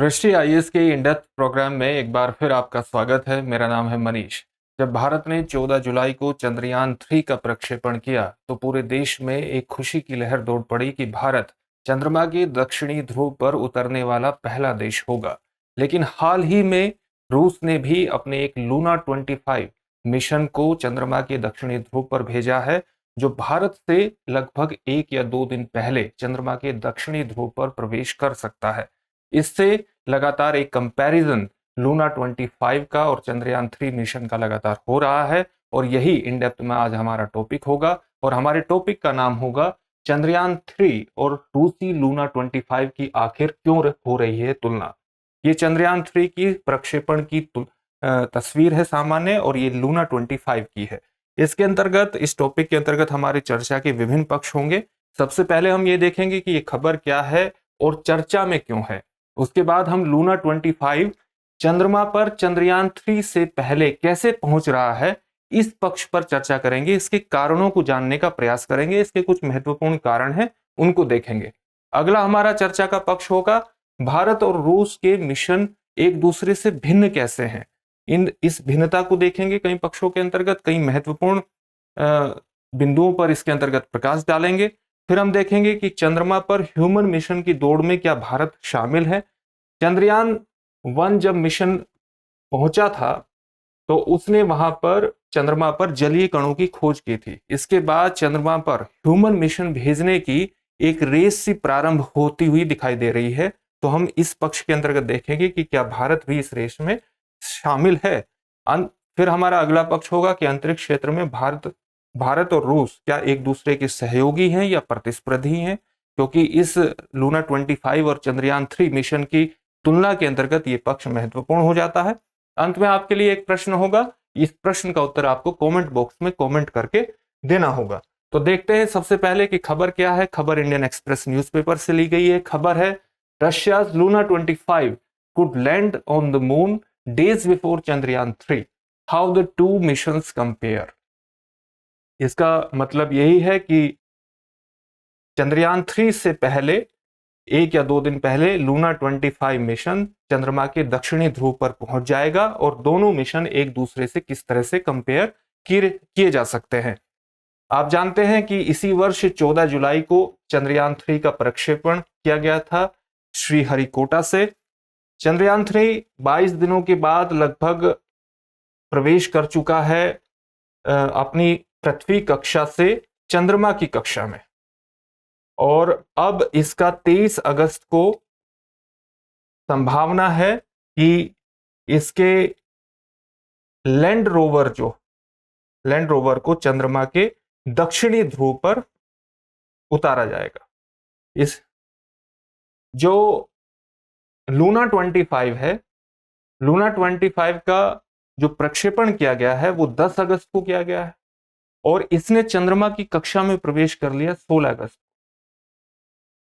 राष्ट्रीय आईएएस के in depth programme में एक बार फिर आपका स्वागत है। मेरा नाम है मनीष। जब भारत ने 14 जुलाई को चंद्रयान 3 का प्रक्षेपण किया तो पूरे देश में एक खुशी की लहर दौड़ पड़ी कि भारत चंद्रमा के दक्षिणी ध्रुव पर उतरने वाला पहला देश होगा। लेकिन हाल ही में रूस ने भी अपने एक लूना 25 मिशन को चंद्रमा के दक्षिणी ध्रुव पर भेजा है, जो भारत से लगभग 1 या 2 दिन पहले चंद्रमा के दक्षिणी ध्रुव पर प्रवेश कर सकता है। इससे लगातार एक कंपैरिजन लूना 25 का और चंद्रयान 3 मिशन का लगातार हो रहा है, और यही इन डेप्थ में आज हमारा टॉपिक होगा। और हमारे टॉपिक का नाम होगा चंद्रयान 3 और रूसी लूना 25 की आखिर क्यों हो रही है तुलना। ये चंद्रयान 3 की प्रक्षेपण की तस्वीर है सामान्य, और ये लूना 25 की है। इसके अंतर्गत, इस टॉपिक के अंतर्गत हमारी चर्चा के विभिन्न पक्ष होंगे। सबसे पहले हम ये देखेंगे कि ये खबर क्या है और चर्चा में क्यों है। उसके बाद हम लूना 25 चंद्रमा पर चंद्रयान 3 से पहले कैसे पहुंच रहा है, इस पक्ष पर चर्चा करेंगे। इसके कारणों को जानने का प्रयास करेंगे। इसके कुछ महत्वपूर्ण कारण हैं, उनको देखेंगे। अगला हमारा चर्चा का पक्ष होगा भारत और रूस के मिशन एक दूसरे से भिन्न कैसे हैं। इस भिन्नता को देखेंगे। कई पक्षों के अंतर्गत कई महत्वपूर्ण बिंदुओं पर इसके अंतर्गत प्रकाश डालेंगे। फिर हम देखेंगे कि चंद्रमा पर ह्यूमन मिशन की दौड़ में क्या भारत शामिल है। चंद्रयान 1 जब मिशन पहुंचा था तो उसने वहां पर चंद्रमा पर जलीय कणों की खोज की थी। इसके बाद चंद्रमा पर ह्यूमन मिशन भेजने की एक रेस सी प्रारंभ होती हुई दिखाई दे रही है। तो हम इस पक्ष के अंतर्गत देखेंगे कि क्या भारत भी इस रेस में शामिल है। फिर हमारा अगला पक्ष होगा कि अंतरिक्ष क्षेत्र में भारत और रूस क्या एक दूसरे के सहयोगी हैं या प्रतिस्पर्धी हैं, क्योंकि इस लूना 25 और चंद्रयान 3 मिशन की तुलना के अंतर्गत ये पक्ष महत्वपूर्ण हो जाता है। अंत में आपके लिए एक प्रश्न होगा। इस प्रश्न का उत्तर आपको कमेंट बॉक्स में कमेंट करके देना होगा। तो देखते हैं सबसे पहले कि खबर क्या है। खबर इंडियन एक्सप्रेस न्यूज़पेपर से ली गई है। खबर है, रशिया's Luna 25 could land on the moon days before Chandrayaan 3. How the two missions compare. इसका मतलब यही है कि चंद्रयान 3 से पहले 1 या 2 दिन पहले लूना 25 मिशन चंद्रमा के दक्षिणी ध्रुव पर पहुंच जाएगा, और दोनों मिशन एक दूसरे से किस तरह से कंपेयर किए जा सकते हैं। आप जानते हैं कि इसी वर्ष 14 जुलाई को चंद्रयान 3 का प्रक्षेपण किया गया था श्रीहरिकोटा से। चंद्रयान 3 22 दिनों के बाद लगभग प्रवेश कर चुका है अपनी पृथ्वी कक्षा से चंद्रमा की कक्षा में, और अब इसका 23 अगस्त को संभावना है कि इसके लैंड रोवर को चंद्रमा के दक्षिणी ध्रुव पर उतारा जाएगा। इस जो लूना 25 है, लूना 25 का जो प्रक्षेपण किया गया है वो 10 अगस्त को किया गया है, और इसने चंद्रमा की कक्षा में प्रवेश कर लिया 16 अगस्त।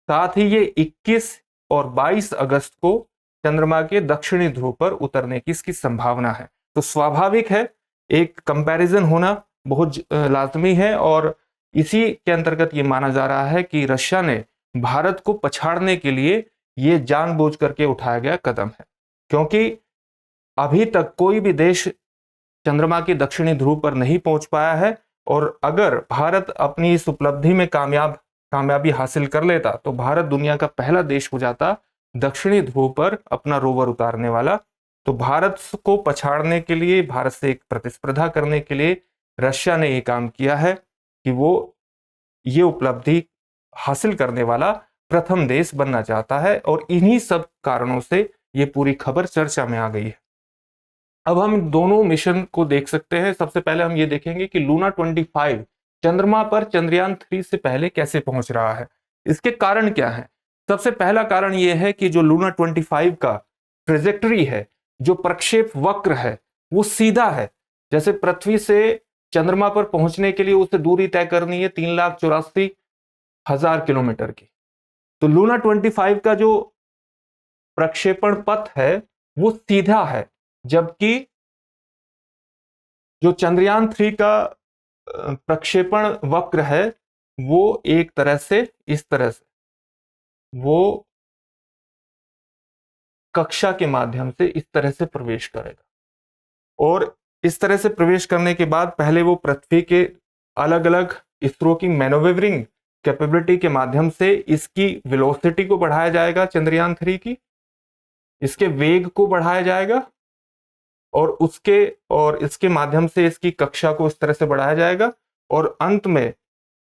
साथ ही ये 21 और 22 अगस्त को चंद्रमा के दक्षिणी ध्रुव पर उतरने की इसकी संभावना है। तो स्वाभाविक है, एक कंपैरिजन होना बहुत लाजमी है, और इसी के अंतर्गत ये माना जा रहा है कि रशिया ने भारत को पछाड़ने के लिए ये जानबूझ करके उठाया गया कदम है, क्योंकि अभी तक कोई भी देश चंद्रमा के दक्षिणी ध्रुव पर नहीं पहुंच पाया है। और अगर भारत अपनी इस उपलब्धि में कामयाबी हासिल कर लेता तो भारत दुनिया का पहला देश हो जाता दक्षिणी ध्रुव पर अपना रोवर उतारने वाला। तो भारत को पछाड़ने के लिए, भारत से एक प्रतिस्पर्धा करने के लिए रशिया ने यह काम किया है कि वो ये उपलब्धि हासिल करने वाला प्रथम देश बनना चाहता है, और इन्हीं सब कारणों से ये पूरी खबर चर्चा में आ गई है। अब हम दोनों मिशन को देख सकते हैं। सबसे पहले हम ये देखेंगे कि लूना 25 चंद्रमा पर चंद्रयान 3 से पहले कैसे पहुंच रहा है, इसके कारण क्या है। सबसे पहला कारण यह है कि जो लूना 25 का ट्रेजेक्टरी है, जो प्रक्षेप वक्र है, वो सीधा है। जैसे पृथ्वी से चंद्रमा पर पहुंचने के लिए उसे दूरी तय करनी है 3,84,000 किलोमीटर की। तो लूना 25 का जो प्रक्षेपण पथ है वो सीधा है, जबकि जो चंद्रयान 3 का प्रक्षेपण वक्र है वो एक तरह से इस तरह से वो कक्षा के माध्यम से इस तरह से प्रवेश करेगा। और इस तरह से प्रवेश करने के बाद पहले वो पृथ्वी के अलग अलग इसरो की मैनोवेवरिंग कैपेबिलिटी के माध्यम से इसकी वेलोसिटी को बढ़ाया जाएगा, चंद्रयान 3 की, इसके वेग को बढ़ाया जाएगा, और इसके माध्यम से इसकी कक्षा को इस तरह से बढ़ाया जाएगा। और अंत में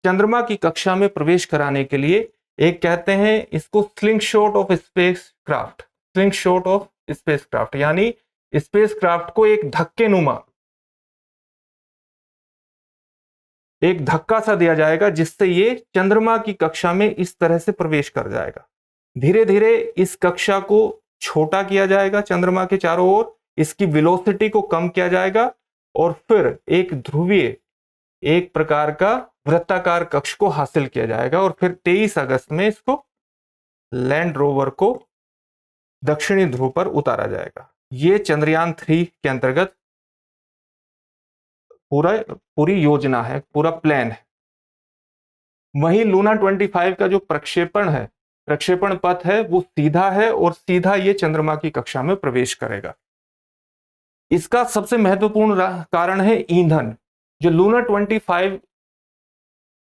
चंद्रमा की कक्षा में प्रवेश कराने के लिए एक कहते हैं इसको sling shot of space craft, sling shot of space craft, यानी स्पेस क्राफ्ट को एक धक्के नुमा, एक धक्का सा दिया जाएगा जिससे ये चंद्रमा की कक्षा में इस तरह से प्रवेश कर जाएगा। धीरे धीरे इस कक्षा को छोटा किया जाएगा, चंद्रमा के चारों ओर इसकी वेलोसिटी को कम किया जाएगा, और फिर एक ध्रुवीय, एक प्रकार का वृत्ताकार कक्ष को हासिल किया जाएगा। और फिर 23 अगस्त में इसको लैंड रोवर को दक्षिणी ध्रुव पर उतारा जाएगा। ये चंद्रयान 3 के अंतर्गत पूरी योजना है, पूरा प्लान है। वहीं लूना 25 का जो प्रक्षेपण है, प्रक्षेपण पथ है, वो सीधा है और सीधा ये चंद्रमा की कक्षा में प्रवेश करेगा। इसका सबसे महत्वपूर्ण कारण है ईंधन। जो लूना 25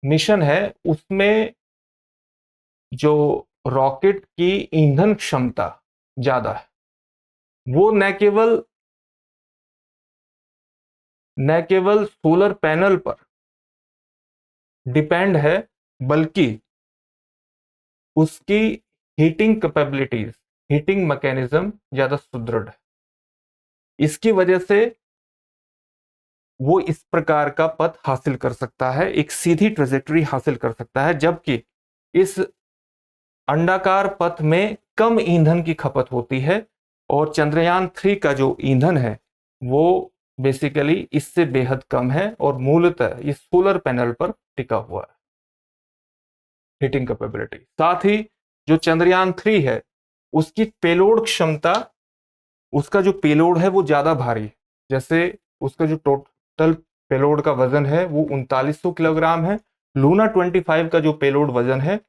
मिशन है उसमें जो रॉकेट की ईंधन क्षमता ज्यादा है, वो न केवल सोलर पैनल पर डिपेंड है, बल्कि उसकी हीटिंग कैपेबिलिटीज, हीटिंग मैकेनिज्म ज्यादा सुदृढ़ है। इसकी वजह से वो इस प्रकार का पथ हासिल कर सकता है, एक सीधी ट्रेजेक्टरी हासिल कर सकता है, जबकि इस अंडाकार पथ में कम ईंधन की खपत होती है। और चंद्रयान 3 का जो ईंधन है वो बेसिकली इससे बेहद कम है और मूलतः ये सोलर पैनल पर टिका हुआ है, हीटिंग कैपेबिलिटी। साथ ही जो चंद्रयान 3 है उसकी पेलोड क्षमता, उसका जो पेलोड है वो ज्यादा भारी है। जैसे उसका जो टोटल पेलोड का वजन है वो 3900 किलोग्राम है, लूना 25 का जो पेलोड वजन है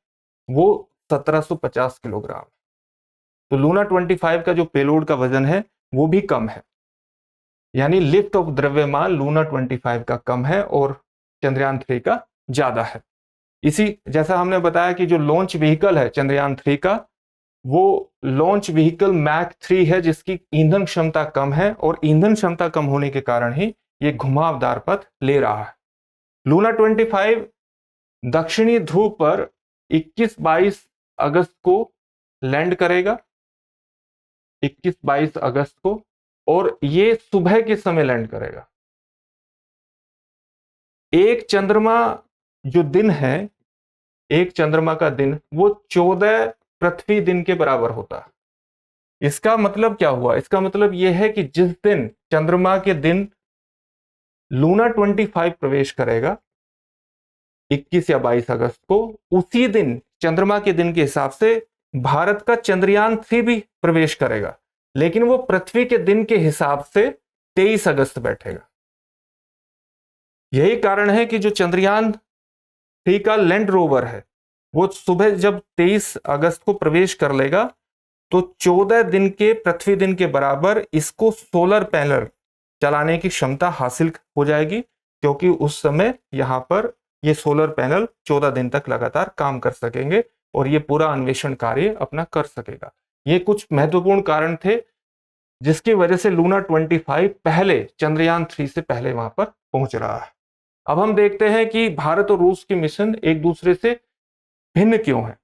वो 1750 किलोग्राम। तो लूना 25 का जो पेलोड का वजन है वो भी कम है, यानी लिफ्ट ऑफ द्रव्यमान लूना 25 का कम है और चंद्रयान 3 का ज्यादा है। इसी जैसा हमने बताया कि जो लॉन्च व्हीकल है चंद्रयान 3 का, वो लॉन्च व्हीकल मैक 3 है जिसकी ईंधन क्षमता कम है, और ईंधन क्षमता कम होने के कारण ही ये घुमावदार पथ ले रहा है। लूना 25 दक्षिणी ध्रुव पर 21-22 अगस्त को लैंड करेगा, 21-22 अगस्त को, और ये सुबह के समय लैंड करेगा। एक चंद्रमा जो दिन है, एक चंद्रमा का दिन वो 14 पृथ्वी दिन के बराबर होता है। इसका मतलब क्या हुआ? इसका मतलब यह है कि जिस दिन चंद्रमा के दिन लूना 25 प्रवेश करेगा 21 या 22 अगस्त को, उसी दिन चंद्रमा के दिन के हिसाब से भारत का चंद्रयान 3 भी प्रवेश करेगा, लेकिन वो पृथ्वी के दिन के हिसाब से 23 अगस्त बैठेगा। यही कारण है कि जो चंद्रयान 3 का लैंड रोवर है वो सुबह जब 23 अगस्त को प्रवेश कर लेगा तो 14 दिन के पृथ्वी दिन के बराबर इसको सोलर पैनल चलाने की क्षमता हासिल हो जाएगी, क्योंकि उस समय यहां पर ये सोलर पैनल 14 दिन तक लगातार काम कर सकेंगे और ये पूरा अन्वेषण कार्य अपना कर सकेगा। ये कुछ महत्वपूर्ण कारण थे जिसकी वजह से लूना 25 पहले चंद्रयान 3 से पहले वहां पर पहुंच रहा है। अब हम देखते हैं कि भारत और रूस के मिशन एक दूसरे से भिन्न क्यों है।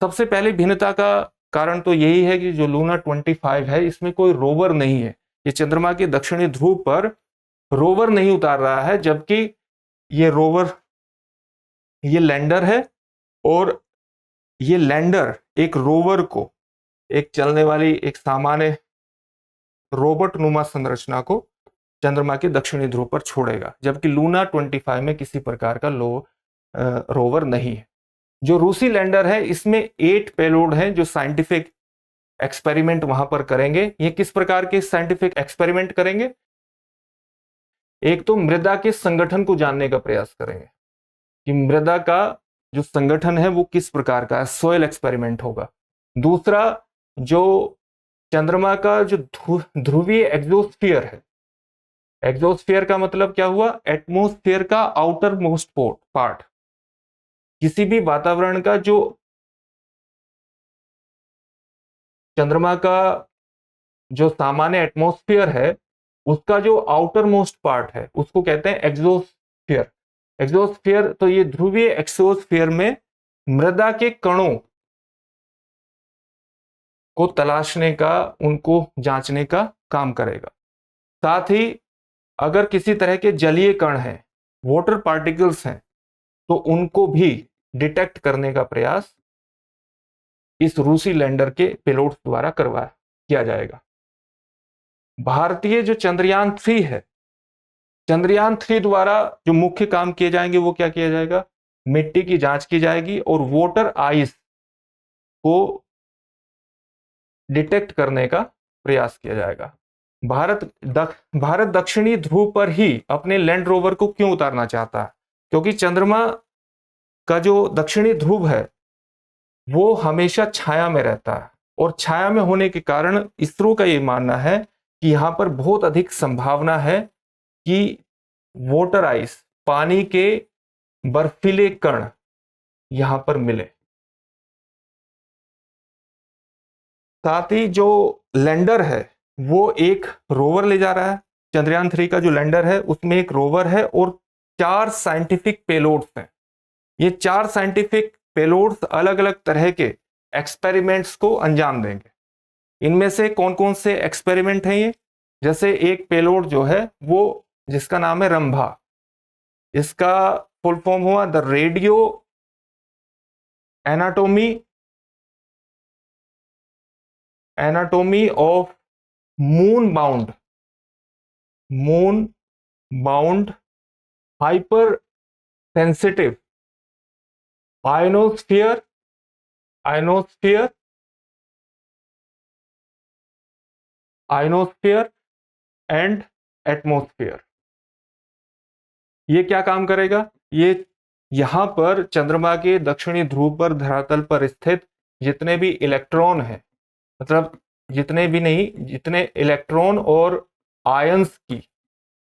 सबसे पहले भिन्नता का कारण तो यही है कि जो लूना 25 है इसमें कोई रोवर नहीं है, ये चंद्रमा के दक्षिणी ध्रुव पर रोवर नहीं उतार रहा है, जबकि ये रोवर, ये लैंडर है, और ये लैंडर एक रोवर को, एक चलने वाली एक सामान्य रोबोट नुमा संरचना को चंद्रमा के दक्षिणी ध्रुव पर छोड़ेगा, जबकि लूना 25 में किसी प्रकार का रोवर नहीं है। जो रूसी लैंडर है इसमें 8 पेलोड हैं जो साइंटिफिक एक्सपेरिमेंट वहां पर करेंगे। ये किस प्रकार के साइंटिफिक एक्सपेरिमेंट करेंगे? एक तो मृदा के संगठन को जानने का प्रयास करेंगे कि मृदा का जो संगठन है वो किस प्रकार का है, सॉइल एक्सपेरिमेंट होगा। दूसरा, जो चंद्रमा का जो ध्रुवीय एग्जोस्फीयर है, एग्जोस्फीयर का मतलब क्या हुआ, एटमॉस्फेयर का आउटर मोस्ट पार्ट, किसी भी वातावरण का जो चंद्रमा का जो सामान्य एटमॉस्फेयर है उसका जो आउटर मोस्ट पार्ट है उसको कहते हैं एग्जोस्फीयर। एग्जोस्फीयर, तो ये ध्रुवीय एक्सोस्फीयर में मृदा के कणों को तलाशने का, उनको जांचने का काम करेगा। साथ ही अगर किसी तरह के जलीय कण हैं, वाटर पार्टिकल्स हैं, तो उनको भी डिटेक्ट करने का प्रयास इस रूसी लैंडर के पेलोड्स द्वारा किया जाएगा। भारतीय जो चंद्रयान 3 है, चंद्रयान 3 द्वारा जो मुख्य काम किए जाएंगे वो क्या किया जाएगा, मिट्टी की जांच की जाएगी और वाटर आइस को डिटेक्ट करने का प्रयास किया जाएगा। भारत दक्षिणी ध्रुव पर ही अपने लैंड रोवर को क्यों उतारना चाहता है, क्योंकि चंद्रमा का जो दक्षिणी ध्रुव है वो हमेशा छाया में रहता है और छाया में होने के कारण इसरो का ये मानना है कि यहां पर बहुत अधिक संभावना है कि वाटर आइस, पानी के बर्फीले कण यहां पर मिले। साथ ही जो लैंडर है वो एक रोवर ले जा रहा है, चंद्रयान 3 का जो लैंडर है उसमें एक रोवर है और 4 साइंटिफिक पेलोड्स हैं। ये 4 साइंटिफिक पेलोड्स अलग अलग तरह के एक्सपेरिमेंट्स को अंजाम देंगे। इनमें से कौन कौन से एक्सपेरिमेंट हैं ये, जैसे एक पेलोड जो है वो जिसका नाम है रंभा, इसका फुल फॉर्म हुआ the radio anatomy of moon bound hyper sensitive ionosphere and atmosphere. ये क्या काम करेगा, ये यहां पर चंद्रमा के दक्षिणी ध्रुव पर धरातल पर स्थित जितने भी इलेक्ट्रॉन हैं, मतलब जितने इलेक्ट्रॉन और आयंस की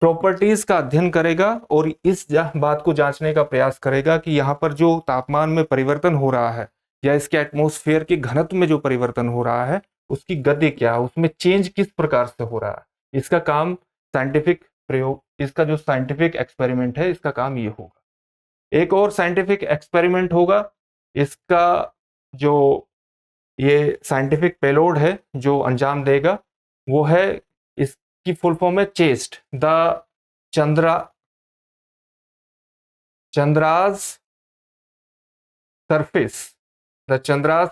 प्रॉपर्टीज का अध्ययन करेगा और इस बात को जांचने का प्रयास करेगा कि यहाँ पर जो तापमान में परिवर्तन हो रहा है या इसके एटमॉस्फेयर के घनत्व में जो परिवर्तन हो रहा है उसकी गति क्या है, उसमें चेंज किस प्रकार से हो रहा है। इसका काम साइंटिफिक प्रयोग, इसका जो साइंटिफिक एक्सपेरिमेंट है इसका काम ये होगा। एक और साइंटिफिक एक्सपेरिमेंट होगा, इसका जो ये साइंटिफिक पेलोड है जो अंजाम देगा वो है, इसकी फुल फॉर्म है chest, the Chandra's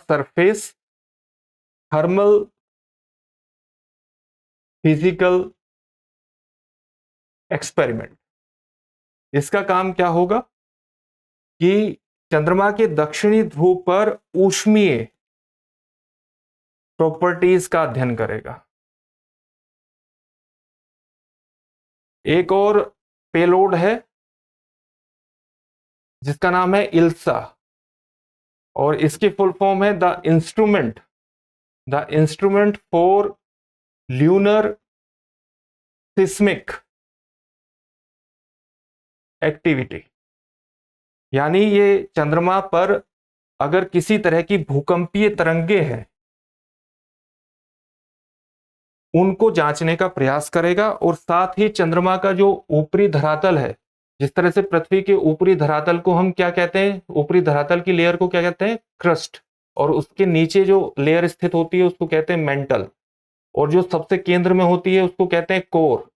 surface thermal physical experiment. इसका काम क्या होगा कि चंद्रमा के दक्षिणी ध्रुव पर ऊष्मीय प्रॉपर्टीज का अध्ययन करेगा। एक और पेलोड है जिसका नाम है इल्सा और इसकी फुल फॉर्म है the instrument for lunar seismic activity. यानी ये चंद्रमा पर अगर किसी तरह की भूकंपीय तरंगे हैं उनको जांचने का प्रयास करेगा और साथ ही चंद्रमा का जो ऊपरी धरातल है, जिस तरह से पृथ्वी के ऊपरी धरातल को हम क्या कहते हैं, ऊपरी धरातल की लेयर को क्या कहते हैं, क्रस्ट, और उसके नीचे जो लेयर स्थित होती है उसको कहते हैं मेंटल, और जो सबसे केंद्र में होती है उसको कहते हैं कोर।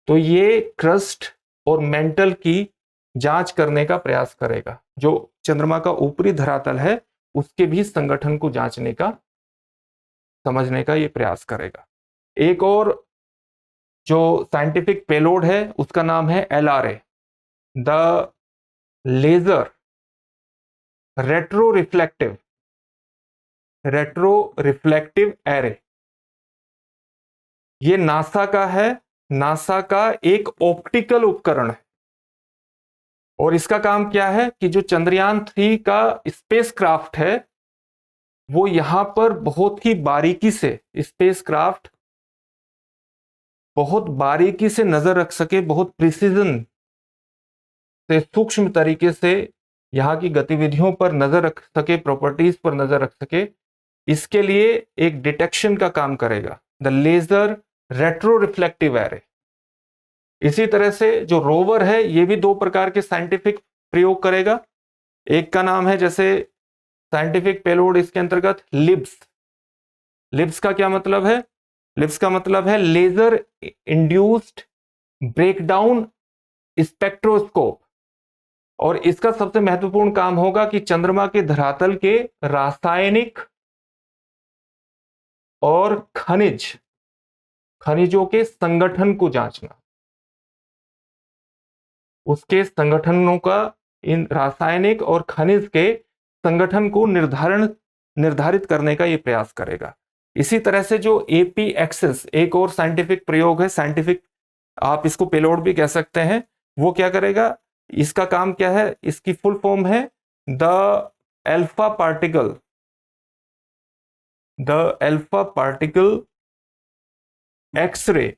तो ये क्रस्ट और मेंटल की जांच करने का प्रयास करेगा, जो चंद्रमा का ऊपरी धरातल है उसके भी संगठन को जांचने का, समझने का ये प्रयास करेगा। एक और जो साइंटिफिक पेलोड है उसका नाम है LRA, the laser retro reflective array. ये नासा का है, नासा का एक ऑप्टिकल उपकरण है और इसका काम क्या है कि जो चंद्रयान 3 का स्पेसक्राफ्ट है वो यहां पर बहुत ही बारीकी से स्पेसक्राफ्ट बहुत बारीकी से नजर रख सके, बहुत प्रिसीजन से, सूक्ष्म तरीके से यहाँ की गतिविधियों पर नजर रख सके, प्रॉपर्टीज पर नजर रख सके, इसके लिए एक डिटेक्शन का काम करेगा, the laser retro reflective array. इसी तरह से जो रोवर है ये भी दो प्रकार के साइंटिफिक प्रयोग करेगा। एक का नाम है, जैसे साइंटिफिक पेलोड इसके अंतर्गत लिब्स। लिब्स का क्या मतलब है? लिब्स का मतलब है लेजर इंड्यूस्ड ब्रेकडाउन स्पेक्ट्रोस्कोप। और इसका सबसे महत्वपूर्ण काम होगा कि चंद्रमा के धरातल के रासायनिक और खनिजों के संगठन को जांचना, उसके संगठनों का, इन रासायनिक और खनिज के संगठन को निर्धारित करने का यह प्रयास करेगा। इसी तरह से जो एपी एक्सिस, एक और साइंटिफिक प्रयोग है, साइंटिफिक आप इसको पेलोड भी कह सकते हैं, वो क्या करेगा? इसका काम क्या है? इसकी फुल फॉर्म है the alpha particle x-ray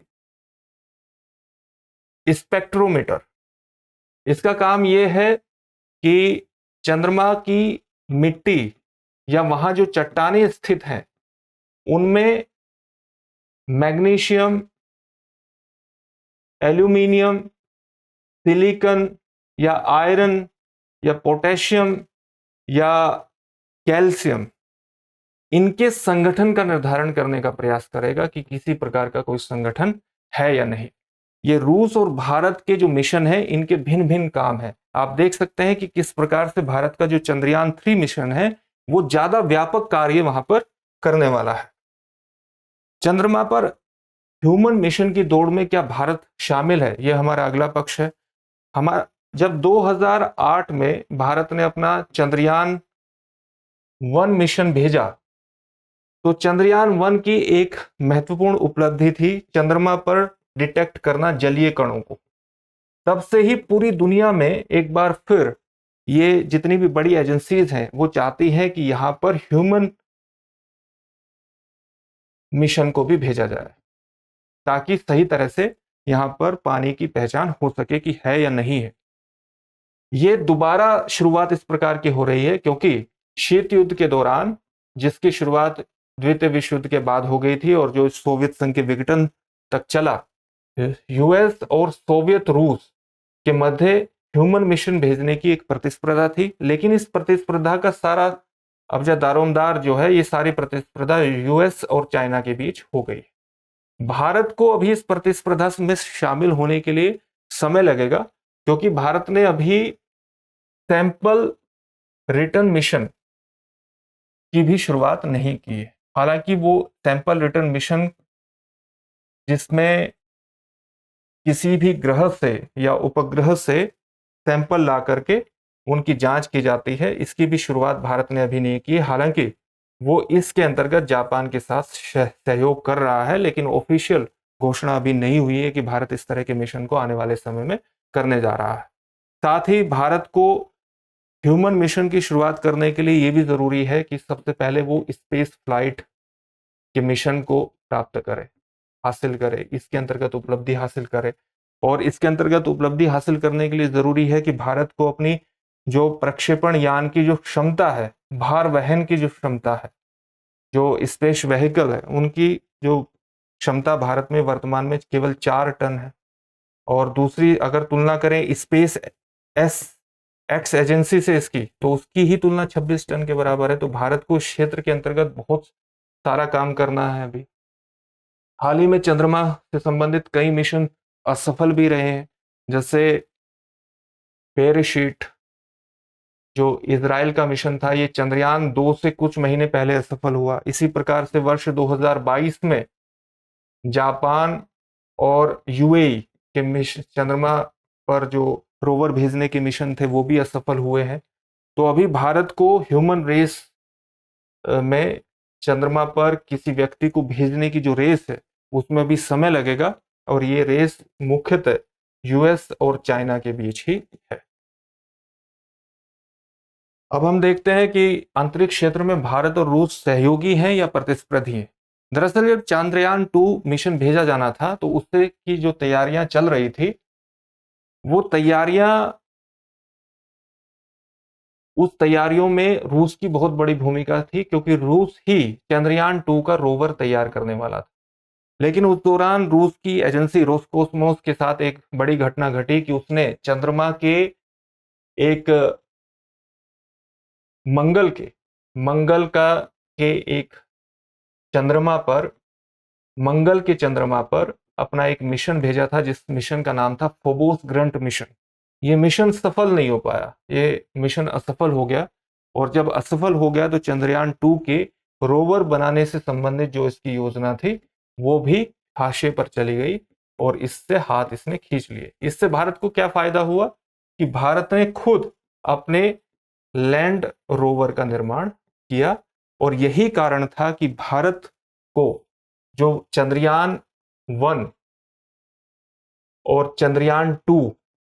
spectrometer. इसका काम यह है कि चंद्रमा की मिट्टी या वहां जो चट्टानें स्थित हैं उनमें मैग्नीशियम, एल्यूमिनियम, सिलिकॉन या आयरन या पोटेशियम या कैल्शियम, इनके संगठन का निर्धारण करने का प्रयास करेगा कि किसी प्रकार का कोई संगठन है या नहीं। ये रूस और भारत के जो मिशन है इनके भिन्न भिन्न काम है। आप देख सकते हैं कि किस प्रकार से भारत का जो चंद्रयान 3 मिशन है वो ज्यादा व्यापक कार्य वहां पर करने वाला है। चंद्रमा पर ह्यूमन मिशन की दौड़ में क्या भारत शामिल है? यह हमारा अगला पक्ष है। हमारा जब 2008 में भारत ने अपना चंद्रयान 1 मिशन भेजा तो चंद्रयान 1 की एक महत्वपूर्ण उपलब्धि थी चंद्रमा पर डिटेक्ट करना जलीय कणों को। तब से ही पूरी दुनिया में एक बार फिर ये जितनी भी बड़ी एजेंसीज हैं वो चाहती हैं कि यहां पर ह्यूमन मिशन को भी भेजा जाए ताकि सही तरह से यहां पर पानी की पहचान हो सके कि है या नहीं है। ये दोबारा शुरुआत इस प्रकार की हो रही है क्योंकि शीत युद्ध के दौरान, जिसकी शुरुआत द्वितीय विश्व युद्ध के बाद हो गई थी और जो सोवियत संघ के विघटन तक चला, यूएस और सोवियत रूस के मध्य ह्यूमन मिशन भेजने की एक प्रतिस्पर्धा थी। लेकिन इस प्रतिस्पर्धा का सारा अब्जा दारोमदार जो है, ये सारी प्रतिस्पर्धा यूएस और चाइना के बीच हो गई। भारत को अभी इस प्रतिस्पर्धा में शामिल होने के लिए समय लगेगा क्योंकि भारत ने अभी सैंपल रिटर्न मिशन की भी शुरुआत नहीं की है। हालांकि वो सैंपल रिटर्न मिशन जिसमें किसी भी ग्रह से या उपग्रह से सैंपल ला करके उनकी जांच की जाती है, इसकी भी शुरुआत भारत ने अभी नहीं की है। हालांकि वो इसके अंतर्गत जापान के साथ सहयोग कर रहा है, लेकिन ऑफिशियल घोषणा अभी नहीं हुई है कि भारत इस तरह के मिशन को आने वाले समय में करने जा रहा है। साथ ही भारत को ह्यूमन मिशन की शुरुआत करने के लिए यह भी जरूरी है कि सबसे पहले वो स्पेस फ्लाइट के मिशन को प्राप्त करे, हासिल करे, इसके अंतर्गत उपलब्धि हासिल करे। और इसके अंतर्गत उपलब्धि हासिल करने के लिए जरूरी है कि भारत को अपनी जो प्रक्षेपण यान की जो क्षमता है, भार वहन की जो क्षमता है, जो स्पेस व्हीकल है, उनकी जो क्षमता भारत में वर्तमान में केवल 4 टन है। और दूसरी अगर तुलना करें स्पेस एक्स एजेंसी से इसकी, तो उसकी ही तुलना 26 टन के बराबर है। तो भारत को इस क्षेत्र के अंतर्गत बहुत सारा काम करना है। अभी हाल ही में चंद्रमा से संबंधित कई मिशन असफल भी रहे हैं, जैसे पेरिशीट जो इजराइल का मिशन था, ये चंद्रयान 2 से कुछ महीने पहले असफल हुआ। इसी प्रकार से वर्ष 2022 में जापान और यूएई के मिशन, चंद्रमा पर जो रोवर भेजने के मिशन थे वो भी असफल हुए हैं। तो अभी भारत को ह्यूमन रेस में चंद्रमा पर किसी व्यक्ति को भेजने की जो रेस है उसमें भी समय लगेगा, और ये रेस मुख्यतः यूएस और चाइना के बीच ही है। अब हम देखते हैं कि अंतरिक्ष क्षेत्र में भारत और रूस सहयोगी हैं या प्रतिस्पर्धी हैं। दरअसल जब चांद्रयान 2 मिशन भेजा जाना था तो उससे की जो तैयारियां चल रही थी, वो उस तैयारियों में रूस की बहुत बड़ी भूमिका थी, क्योंकि रूस ही चंद्रयान 2 का रोवर तैयार करने वाला था। लेकिन उस दौरान रूस की एजेंसी रोसकोसमोस के साथ एक बड़ी घटना घटी कि उसने चंद्रमा के एक मंगल के मंगल का के एक चंद्रमा पर मंगल के चंद्रमा पर अपना एक मिशन भेजा था, जिस मिशन का नाम था फोबोस ग्रंट मिशन। ये मिशन सफल नहीं हो पाया, ये मिशन असफल हो गया। और जब असफल हो गया तो चंद्रयान 2 के रोवर बनाने से संबंधित जो इसकी योजना थी वो भी हाशिए पर चली गई और इससे हाथ इसने खींच लिए। इससे भारत को क्या फायदा हुआ कि भारत ने खुद अपने लैंड रोवर का निर्माण किया, और यही कारण था कि भारत को जो चंद्रयान 1 और चंद्रयान 2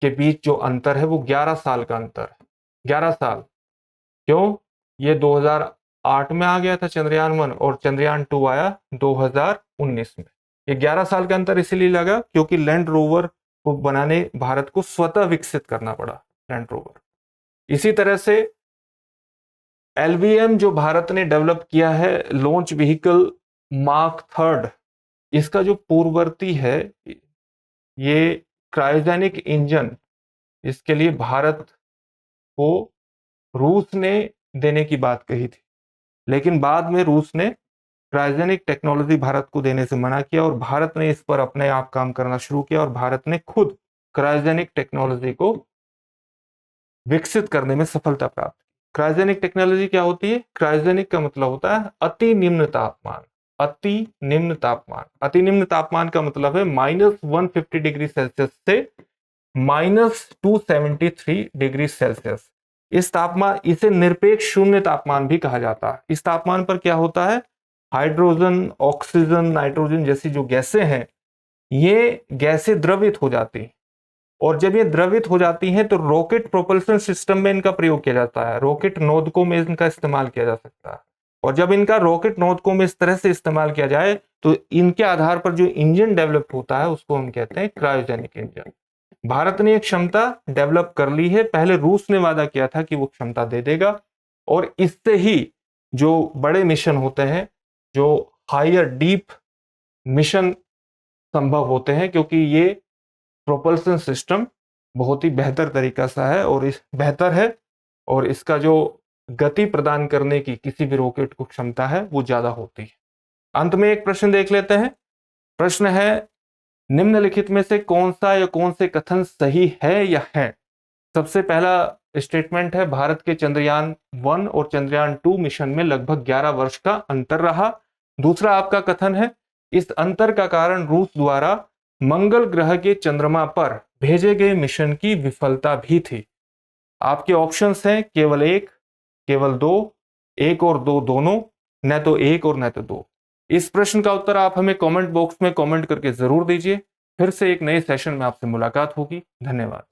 के बीच जो अंतर है वो 11 साल का अंतर है। 11 साल क्यों? ये 2008 में आ गया था चंद्रयान 1 और चंद्रयान 2 आया 2019 में। ये 11 साल का अंतर इसीलिए लगा क्योंकि लैंड रोवर को बनाने भारत को स्वतः विकसित करना पड़ा लैंड रोवर। इसी तरह से एलवीएम जो भारत ने डेवलप किया है, लॉन्च व्हीकल मार्क 3, इसका जो पूर्ववर्ती है ये क्रायोजेनिक इंजन, इसके लिए भारत को रूस ने देने की बात कही थी, लेकिन बाद में रूस ने क्रायोजेनिक टेक्नोलॉजी भारत को देने से मना किया और भारत ने इस पर अपने आप काम करना शुरू किया और भारत ने खुद क्रायोजेनिक टेक्नोलॉजी को विकसित करने में सफलता प्राप्त की। क्रायोजेनिक टेक्नोलॉजी क्या होती है? क्रायोजेनिक का मतलब होता है अति निम्न तापमान। अति निम्न तापमान, अति निम्न तापमान का मतलब है -150 डिग्री सेल्सियस से -273 डिग्री सेल्सियस। इस तापमान, इसे निरपेक्ष शून्य तापमान भी कहा जाता है। इस तापमान पर क्या होता है, हाइड्रोजन, ऑक्सीजन, नाइट्रोजन जैसी जो गैसें हैं, ये गैसें द्रवित हो जाती हैं, और जब ये द्रवित हो जाती हैं तो रॉकेट प्रोपल्शन सिस्टम में इनका प्रयोग किया जाता है। रॉकेट नोदकों में इनका इस्तेमाल किया जा सकता है, और जब इनका रॉकेट नोदकों में इस तरह से इस्तेमाल किया जाए तो इनके आधार पर जो इंजन डेवलप होता है उसको हम कहते हैं क्रायोजेनिक इंजन। भारत ने एक क्षमता डेवलप कर ली है, पहले रूस ने वादा किया था कि वो क्षमता दे देगा, और इससे ही जो बड़े मिशन होते हैं, जो हायर डीप मिशन संभव होते हैं, क्योंकि ये प्रोपल्शन सिस्टम बहुत ही बेहतर तरीका सा है और इस बेहतर है, और इसका जो गति प्रदान करने की किसी भी रॉकेट को क्षमता है वो ज्यादा होती है। अंत में एक प्रश्न देख लेते हैं। प्रश्न है, निम्नलिखित में से कौन सा या कौन से कथन सही है या है? सबसे पहला स्टेटमेंट है, भारत के चंद्रयान 1 और चंद्रयान 2 मिशन में लगभग 11 वर्ष का अंतर रहा। दूसरा आपका कथन है, इस अंतर का कारण रूस द्वारा मंगल ग्रह के चंद्रमा पर भेजे गए मिशन की विफलता भी थी। आपके ऑप्शंस हैं केवल एक, केवल दो, एक और दो दोनों, न तो एक और न तो दो। इस प्रश्न का उत्तर आप हमें कमेंट बॉक्स में कमेंट करके जरूर दीजिए। फिर से एक नए सेशन में आपसे मुलाकात होगी। धन्यवाद।